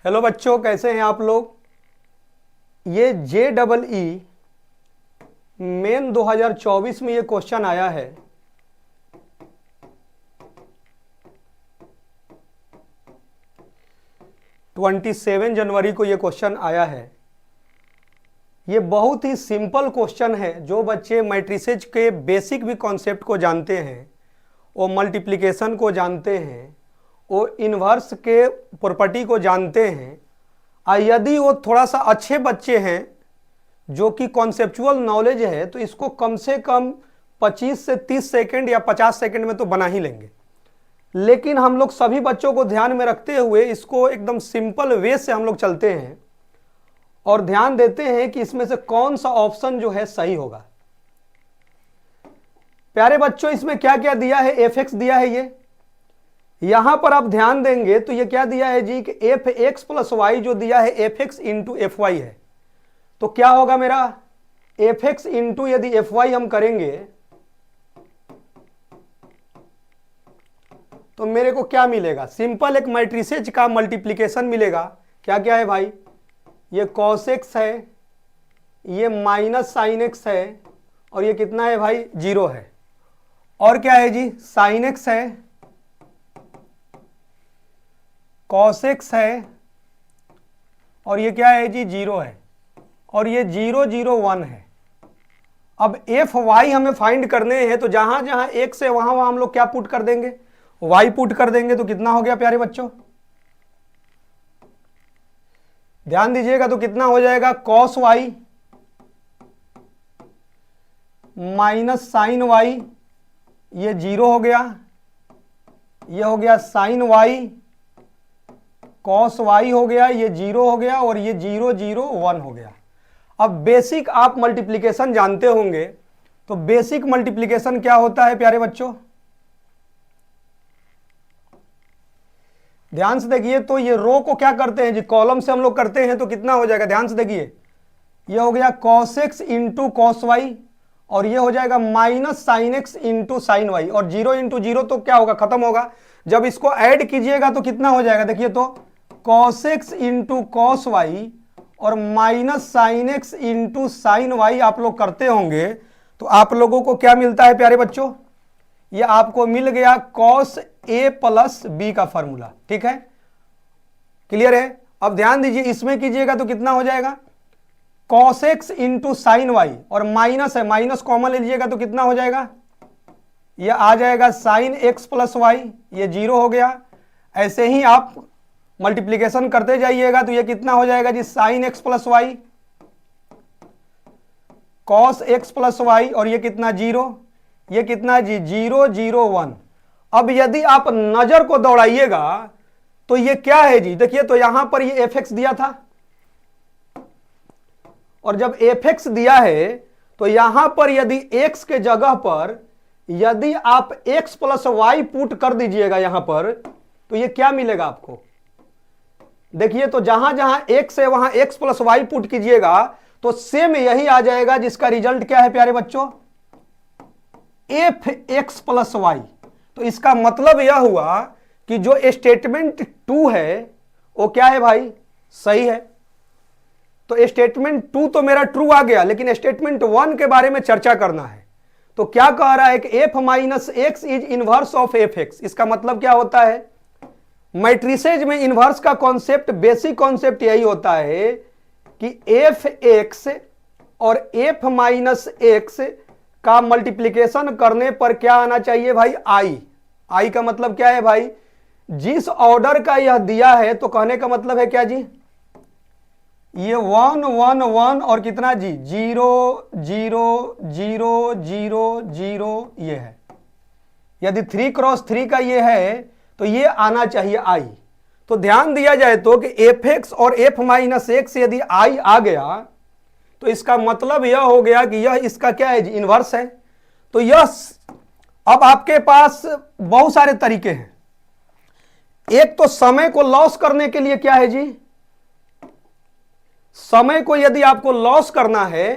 Hello बच्चों, कैसे हैं आप लोग। ये JEE मेन 2024 में ये क्वेश्चन आया है। ट्वेंटी 7 जनवरी को ये क्वेश्चन आया है। ये बहुत ही सिंपल क्वेश्चन है। जो बच्चे मैट्रिसेज के बेसिक भी कॉन्सेप्ट को जानते हैं, वो मल्टीप्लिकेशन को जानते हैं, वो इन्वर्स के प्रॉपर्टी को जानते हैं, यदि वो थोड़ा सा अच्छे बच्चे हैं जो कि कॉन्सेप्चुअल नॉलेज है, तो इसको कम से कम 25 से 30 सेकंड या 50 सेकंड में तो बना ही लेंगे। लेकिन हम लोग सभी बच्चों को ध्यान में रखते हुए इसको एकदम सिंपल वे से हम लोग चलते हैं और ध्यान देते हैं कि इसमें से कौन सा ऑप्शन जो है सही होगा। प्यारे बच्चों, इसमें क्या क्या दिया है, fx दिया है। ये यहां पर आप ध्यान देंगे तो ये क्या दिया है जी कि fx प्लस वाई जो दिया है fx इंटू fy है। तो क्या होगा मेरा fx इंटू यदि fy हम करेंगे तो मेरे को क्या मिलेगा, सिंपल एक मैट्रिसेज का मल्टीप्लिकेशन मिलेगा। क्या क्या है भाई, ये cos x है, ये माइनस साइन x है, और ये कितना है भाई 0 है। और क्या है जी, साइन x है, cos x है, और ये क्या है जी 0 है, और ये 0 0 1 है। अब fy हमें फाइंड करने हैं, तो जहां जहां x है वहां वहां हम लोग क्या पुट कर देंगे, y पुट कर देंगे। तो कितना हो गया प्यारे बच्चों, ध्यान दीजिएगा, तो कितना हो जाएगा cos y minus sine y, ये 0 हो गया, ये हो गया साइन y, cos y हो गया, ये 0 हो गया, और ये 0 0 1 हो गया। अब बेसिक आप मल्टीप्लिकेशन जानते होंगे, तो बेसिक मल्टीप्लिकेशन क्या होता है प्यारे बच्चों, ध्यान से देखिए। तो ये रो को क्या करते हैं जी, कॉलम से हम लोग करते हैं, तो कितना हो जाएगा, ध्यान से देखिए, ये हो गया cos x into cos y, और ये हो जाएगा minus sine x into sine y, और 0 इंटू 0 तो क्या होगा, खत्म होगा। जब इसको ऐड कीजिएगा तो कितना हो जाएगा, देखिए तो cos x into cos y और minus sine x into sine y आप लोग करते होंगे, तो आप लोगों को क्या मिलता है प्यारे बच्चों, ये आपको मिल गया cos a प्लस b का फॉर्मूला। ठीक है, क्लियर है। अब ध्यान दीजिए, इसमें कीजिएगा तो कितना हो जाएगा cos x into sine y, और माइनस है, माइनस कॉमन ले लीजिएगा तो कितना हो जाएगा, ये आ जाएगा साइन x प्लस वाई, ये 0 हो गया। ऐसे ही आप मल्टीप्लिकेशन करते जाइएगा तो ये कितना हो जाएगा जी, sine x plus y, cos x plus y, और ये कितना 0, ये कितना जी 0 0 1। अब यदि आप नजर को दौड़ाइएगा तो ये क्या है जी, देखिए तो यहां पर ये fx दिया था, और जब fx दिया है तो यहां पर यदि x के जगह पर यदि आप x प्लस वाई पुट कर दीजिएगा यहां पर, तो ये क्या मिलेगा आपको, देखिए तो जहां जहां x है वहां x प्लस वाई पुट कीजिएगा तो सेम यही आ जाएगा, जिसका रिजल्ट क्या है प्यारे बच्चों, fx प्लस वाई। तो इसका मतलब यह हुआ कि जो स्टेटमेंट 2 है वो क्या है भाई, सही है। तो स्टेटमेंट 2 तो मेरा ट्रू आ गया, लेकिन स्टेटमेंट 1 के बारे में चर्चा करना है। तो क्या कह रहा है कि f minus x is inverse of fx। इसका मतलब क्या होता है, मैट्रिसेज में इनवर्स का कॉन्सेप्ट, बेसिक कॉन्सेप्ट यही होता है कि fx और f माइनस एक्स का मल्टीप्लिकेशन करने पर क्या आना चाहिए भाई, i का मतलब क्या है भाई, जिस ऑर्डर का यह दिया है, तो कहने का मतलब है क्या जी, ये 1 1 1 और कितना जी 0 0 0 0 0 ये है। यदि 3 क्रॉस 3 का ये है तो ये आना चाहिए i। तो ध्यान दिया जाए तो कि fx और f माइनस एक्स यदि i आ गया तो इसका मतलब यह हो गया कि यह इसका क्या है जी, इनवर्स है। तो यह अब आपके पास बहुत सारे तरीके हैं। एक तो समय को लॉस करने के लिए क्या है जी, समय को यदि आपको लॉस करना है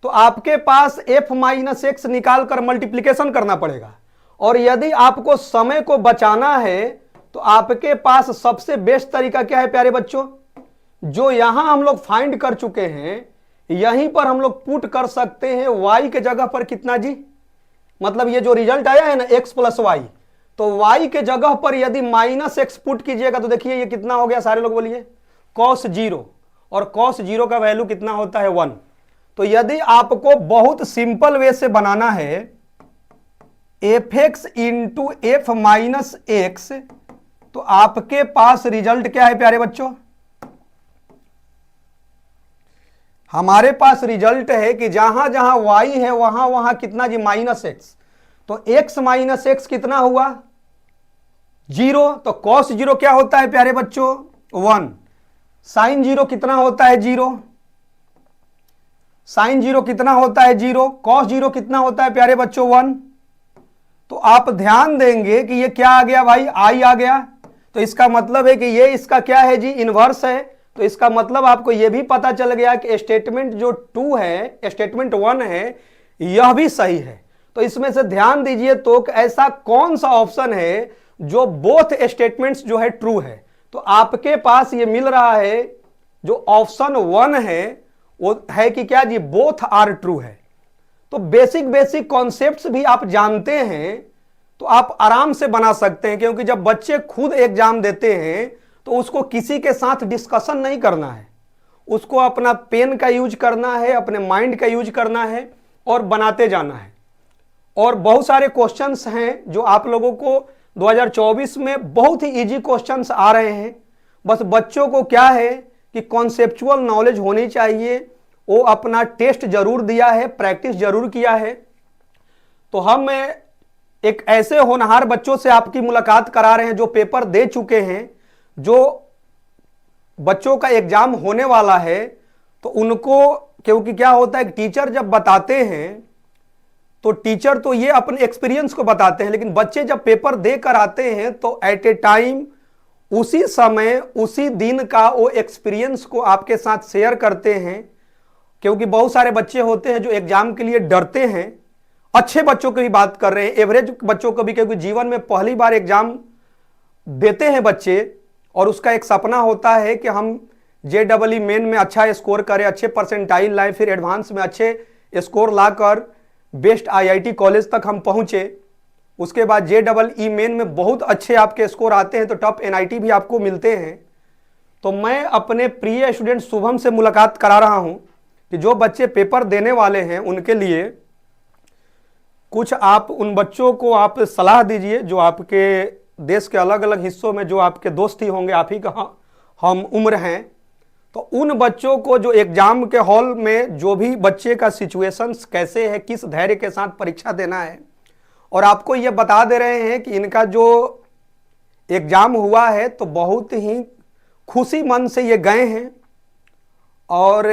तो आपके पास f माइनस एक्स निकाल कर मल्टीप्लिकेशन करना पड़ेगा, और यदि आपको समय को बचाना है तो आपके पास सबसे बेस्ट तरीका क्या है प्यारे बच्चों, जो यहां हम लोग फाइंड कर चुके हैं यहीं पर हम लोग पुट कर सकते हैं y के जगह पर कितना जी, मतलब ये जो रिजल्ट आया है ना x प्लस वाई, तो y के जगह पर यदि माइनस एक्स पुट कीजिएगा तो देखिए ये कितना हो गया, सारे लोग बोलिए cos 0, और cos 0 का वैल्यू कितना होता है 1। तो यदि आपको बहुत सिंपल वे से बनाना है F x into F minus x, तो आपके पास रिजल्ट क्या है प्यारे बच्चों, हमारे पास रिजल्ट है कि जहां जहां y है वहां वहां कितना जी, माइनस एक्स, तो x माइनस एक्स कितना हुआ 0, तो cos 0 क्या होता है प्यारे बच्चों 1, sin 0 कितना होता है 0, sin 0 कितना होता है 0, cos 0 कितना होता है प्यारे बच्चों 1। तो आप ध्यान देंगे कि ये क्या आ गया भाई, i आ गया, तो इसका मतलब है कि ये इसका क्या है जी, इनवर्स है। तो इसका मतलब आपको यह भी पता चल गया कि स्टेटमेंट जो 2 है, स्टेटमेंट 1 है, यह भी सही है। तो इसमें से ध्यान दीजिए तो ऐसा कौन सा ऑप्शन है जो बोथ स्टेटमेंट्स जो है ट्रू है। तो आपके पास ये मिल रहा है जो ऑप्शन 1 है वो है कि क्या जी, बोथ आर ट्रू है। तो बेसिक बेसिक कॉन्सेप्ट्स भी आप जानते हैं तो आप आराम से बना सकते हैं, क्योंकि जब बच्चे खुद एग्जाम देते हैं तो उसको किसी के साथ डिस्कशन नहीं करना है, उसको अपना पेन का यूज करना है, अपने माइंड का यूज करना है और बनाते जाना है। और बहुत सारे क्वेश्चंस हैं जो आप लोगों को 2024 में बहुत ही इजी क्वेश्चंस आ रहे हैं। बस बच्चों को क्या है कि कॉन्सेप्चुअल नॉलेज होनी चाहिए, वो अपना टेस्ट जरूर दिया है, प्रैक्टिस जरूर किया है। तो हम एक ऐसे होनहार बच्चों से आपकी मुलाकात करा रहे हैं जो पेपर दे चुके हैं, जो बच्चों का एग्जाम होने वाला है। तो उनको, क्योंकि क्या होता है कि टीचर जब बताते हैं तो टीचर तो ये अपने एक्सपीरियंस को बताते हैं, लेकिन बच्चे जब पेपर दे कर आते हैं तो एट ए टाइम उसी समय उसी दिन का वो एक्सपीरियंस को आपके साथ शेयर करते हैं। क्योंकि बहुत सारे बच्चे होते हैं जो एग्जाम के लिए डरते हैं, अच्छे बच्चों की भी बात कर रहे हैं, एवरेज बच्चों को भी, क्योंकि जीवन में पहली बार एग्जाम देते हैं बच्चे और उसका एक सपना होता है कि हम JEE मेन में अच्छा स्कोर करें, अच्छे परसेंटाइल लाएं, फिर एडवांस में अच्छे स्कोर लाकर बेस्ट IIT कॉलेज तक हम पहुंचे। उसके बाद JEE मेन में बहुत अच्छे आपके स्कोर आते हैं तो टॉप NIT भी आपको मिलते हैं। तो मैं अपने प्रिय स्टूडेंट शुभम से मुलाकात करा रहा हूं कि जो बच्चे पेपर देने वाले हैं उनके लिए कुछ आप उन बच्चों को आप सलाह दीजिए जो आपके देश के अलग अलग हिस्सों में जो आपके दोस्त ही होंगे, आप ही का हम उम्र हैं। तो उन बच्चों को जो एग्जाम के हॉल में जो भी बच्चे का सिचुएशंस कैसे है, किस धैर्य के साथ परीक्षा देना है, और आपको ये बता दे रहे हैं कि इनका जो एग्जाम हुआ है तो बहुत ही खुशी मन से ये गए हैं और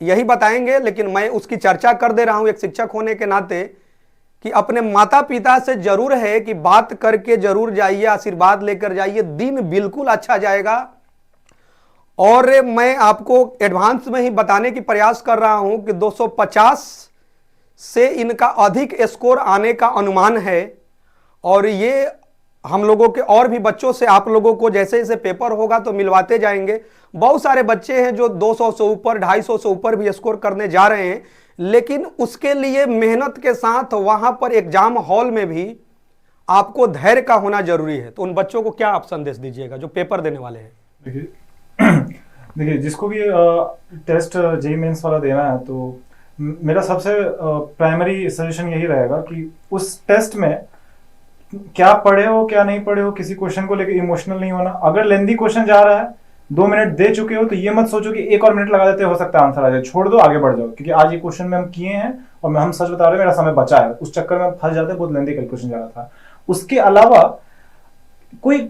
यही बताएंगे। लेकिन मैं उसकी चर्चा कर दे रहा हूं एक शिक्षक होने के नाते कि अपने माता पिता से जरूर है कि बात करके जरूर जाइए, आशीर्वाद लेकर जाइए, दिन बिल्कुल अच्छा जाएगा। और मैं आपको एडवांस में ही बताने की प्रयास कर रहा हूं कि 250 से इनका अधिक स्कोर आने का अनुमान है। और ये हम लोगों के और भी बच्चों से आप लोगों को जैसे जैसे पेपर होगा तो मिलवाते जाएंगे। बहुत सारे बच्चे हैं जो 200 से ऊपर, 250 से ऊपर भी स्कोर करने जा रहे हैं, लेकिन उसके लिए मेहनत के साथ वहां पर एग्जाम हॉल में भी आपको धैर्य का होना जरूरी है। तो उन बच्चों को क्या आप संदेश दीजिएगा जो पेपर देने वाले हैं? देखिए जिसको भी टेस्ट JEE मेंस वाला देना है तो मेरा सबसे प्राइमरी सजेशन यही रहेगा कि उस टेस्ट में क्या पढ़े हो क्या नहीं पढ़े हो, किसी क्वेश्चन को लेकर इमोशनल नहीं होना। अगर लेंदी क्वेश्चन जा रहा है, 2 मिनट दे चुके हो, तो ये मत सोचो कि 1 और मिनट लगा देते हो सकता है आंसर आ जाए, छोड़ दो, आगे बढ़ जाओ। क्योंकि आज ये क्वेश्चन में हम किए हैं और हम सच बता रहे हैं, मेरा समय बचा है, उस चक्कर में फंस जाते, बहुत लेंदी कैलकुलेशन जा रहा था। उसके अलावा कोई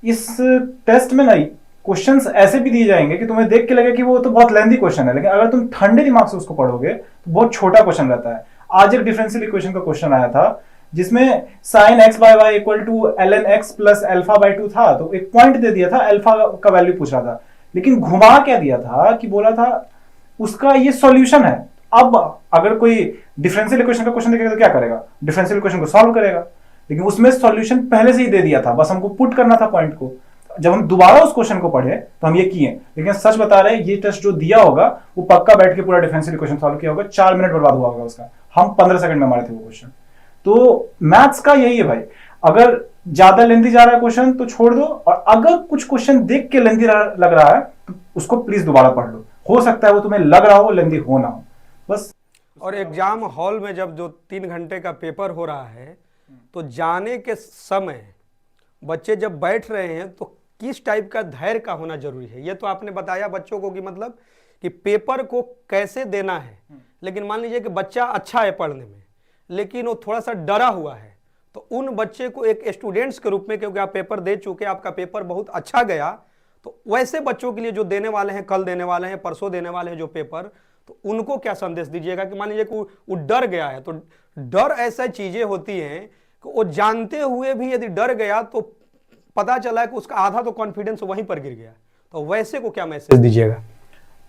इस टेस्ट में नहीं क्वेश्चंस ऐसे भी दिए जाएंगे कि तुम्हें देख के लगे कि वो तो बहुत लेंदी क्वेश्चन है, लेकिन अगर तुम ठंडे दिमाग से उसको पढ़ोगे तो बहुत छोटा क्वेश्चन रहता है। आज एक डिफरेंशियल इक्वेशन का क्वेश्चन आया था जिसमें sin x by y equal to ln x plus alpha by 2 था, तो एक पॉइंट दे दिया था, अल्फा का वैल्यू पूछ रहा था, लेकिन घुमा क्या दिया था कि बोला था उसका ये सॉल्यूशन है। अब अगर कोई डिफरेंशियल इक्वेशन का क्वेश्चन देखेगा तो क्या करेगा, डिफरेंशियल इक्वेशन को सॉल्व करेगा, लेकिन उसमें सॉल्यूशन पहले से ही दे दिया था, बस हमको पुट करना था पॉइंट को। जब हम दोबारा उस क्वेश्चन को पढ़े तो हम ये किए, लेकिन सच बता रहे हैं ये टेस्ट जो दिया होगा वो पक्का बैठ के पूरा डिफेंसिव क्वेश्चन सॉल्व किया होगा, 4 मिनट बर्बाद हुआ होगा उसका, हम 15 सेकंड में मारे थे वो क्वेश्चन। तो मैथ्स का यही है भाई, अगर ज्यादा लेंथी जा रहा है क्वेश्चन तो छोड़ दो, और अगर कुछ क्वेश्चन देख के लेंथी लग रहा है तो उसको प्लीज दोबारा पढ़ लो, हो सकता है वो तुम्हें लग रहा हो लेंथी हो ना हो, बस। और एग्जाम हॉल में जब जो 3 घंटे का पेपर हो रहा है तो जाने के समय बच्चे जब बैठ रहे हैं तो किस टाइप का धैर्य का होना जरूरी है, ये तो आपने बताया बच्चों को कि मतलब कि पेपर को कैसे देना है। लेकिन मान लीजिए कि बच्चा अच्छा है पढ़ने में लेकिन वो थोड़ा सा डरा हुआ है, तो उन बच्चे को एक स्टूडेंट्स के रूप में, क्योंकि आप पेपर दे चुके, आपका पेपर बहुत अच्छा गया, तो वैसे बच्चों के लिए जो देने वाले हैं, कल देने वाले हैं, परसों देने वाले हैं जो पेपर, तो उनको क्या संदेश दीजिएगा कि मान लीजिए कि वो डर गया है, तो डर ऐसा चीजें होती हैं कि वो जानते हुए भी यदि डर गया तो पता चला है कि उसका आधा तो कॉन्फिडेंस वहीं पर गिर गया, तो वैसे को क्या मैसेज दीजिएगा?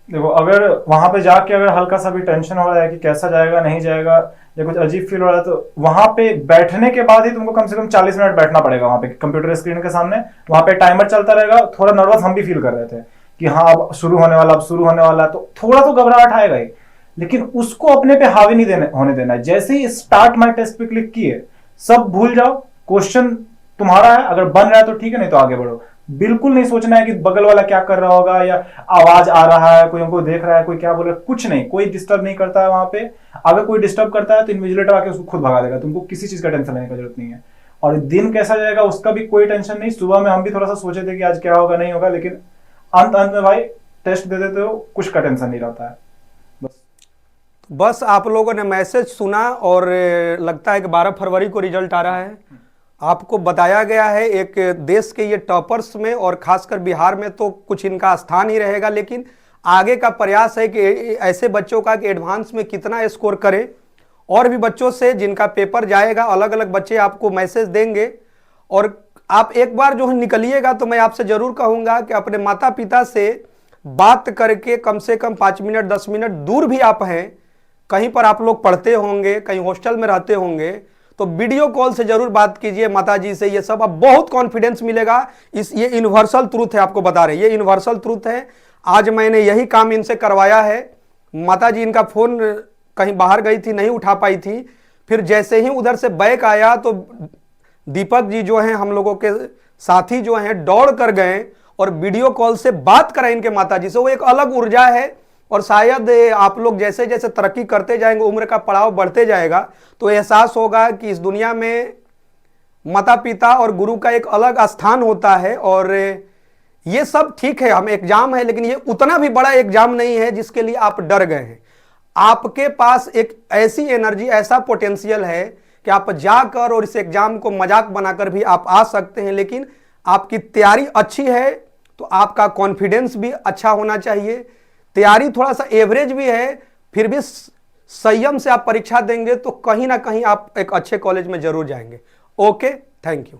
देखो, अगर वहां पे जाके अगर हल्का सा भी टेंशन हो रहा है कि कैसा जाएगा नहीं जाएगा या कुछ अजीब फील हो रहा है, तो वहां पे बैठने के बाद ही तुमको कम से कम 40 मिनट बैठना पड़ेगा वहां पे कंप्यूटर स्क्रीन के सामने, वहां पे टाइमर चलता रहेगा। थोड़ा नर्वस हम भी फील कर रहे थे कि हाँ अब शुरू होने वाला, अब शुरू होने वाला, तो थोड़ा तो घबराहट आएगा ही, लेकिन उसको अपने पे हावी नहीं होने देना है। जैसे ही स्टार्ट माई टेस्ट पे क्लिक किए सब भूल जाओ, क्वेश्चन तुम्हारा है, अगर बन रहा है तो ठीक है, नहीं तो आगे बढ़ो। बिल्कुल नहीं सोचना है कि बगल वाला क्या कर रहा होगा या आवाज आ रहा है, कोई हमको देख रहा है, कोई क्या बोल रहा है, कुछ नहीं, कोई डिस्टर्ब नहीं करता है वहां पे। अगर कोई डिस्टर्ब करता है तो इन्विजिलेटर आके उसको खुद भगा देगा, तुमको किसी चीज का टेंशन लेने की जरूरत नहीं है। और दिन कैसा जाएगा उसका भी कोई टेंशन नहीं। सुबह में हम भी थोड़ा सा सोचे थे कि आज क्या होगा नहीं होगा, लेकिन अंत में भाई टेस्ट दे देते हो, कुछ का टेंशन नहीं रहता है। बस आप लोगों ने मैसेज सुना और लगता है कि 12 फरवरी को रिजल्ट आ रहा है। आपको बताया गया है एक देश के ये टॉपर्स में और खासकर बिहार में तो कुछ इनका स्थान ही रहेगा, लेकिन आगे का प्रयास है कि ऐसे बच्चों का कि एडवांस में कितना स्कोर करें। और भी बच्चों से जिनका पेपर जाएगा, अलग अलग बच्चे आपको मैसेज देंगे और आप एक बार जो है निकलिएगा, तो मैं आपसे जरूर कहूँगा कि अपने माता पिता से बात करके कम से कम 5 मिनट 10 मिनट, दूर भी आप हैं, कहीं पर आप लोग पढ़ते होंगे, कहीं हॉस्टल में रहते होंगे, तो वीडियो कॉल से जरूर बात कीजिए माताजी से। ये सब अब बहुत कॉन्फिडेंस मिलेगा। ये यूनिवर्सल ट्रूथ है, आपको बता रहे हैं, ये यूनिवर्सल ट्रूथ है। आज मैंने यही काम इनसे करवाया है। माताजी इनका फोन कहीं बाहर गई थी, नहीं उठा पाई थी, फिर जैसे ही उधर से बैक आया तो दीपक जी जो हैं हम लोगों के साथी जो हैं दौड़ कर गए और वीडियो कॉल से बात कराई इनके माताजी से। वो एक अलग ऊर्जा है और शायद आप लोग जैसे जैसे तरक्की करते जाएंगे, उम्र का पड़ाव बढ़ते जाएगा, तो एहसास होगा कि इस दुनिया में माता पिता और गुरु का एक अलग स्थान होता है। और ये सब ठीक है, हम एग्जाम है, लेकिन ये उतना भी बड़ा एग्जाम नहीं है जिसके लिए आप डर गए हैं। आपके पास एक ऐसी एनर्जी, ऐसा पोटेंशियल है कि आप जाकर और इस एग्जाम को मजाक बनाकर भी आप आ सकते हैं। लेकिन आपकी तैयारी अच्छी है तो आपका कॉन्फिडेंस भी अच्छा होना चाहिए। तैयारी थोड़ा सा एवरेज भी है, फिर भी संयम से आप परीक्षा देंगे तो कहीं ना कहीं आप एक अच्छे कॉलेज में जरूर जाएंगे। Okay, thank you.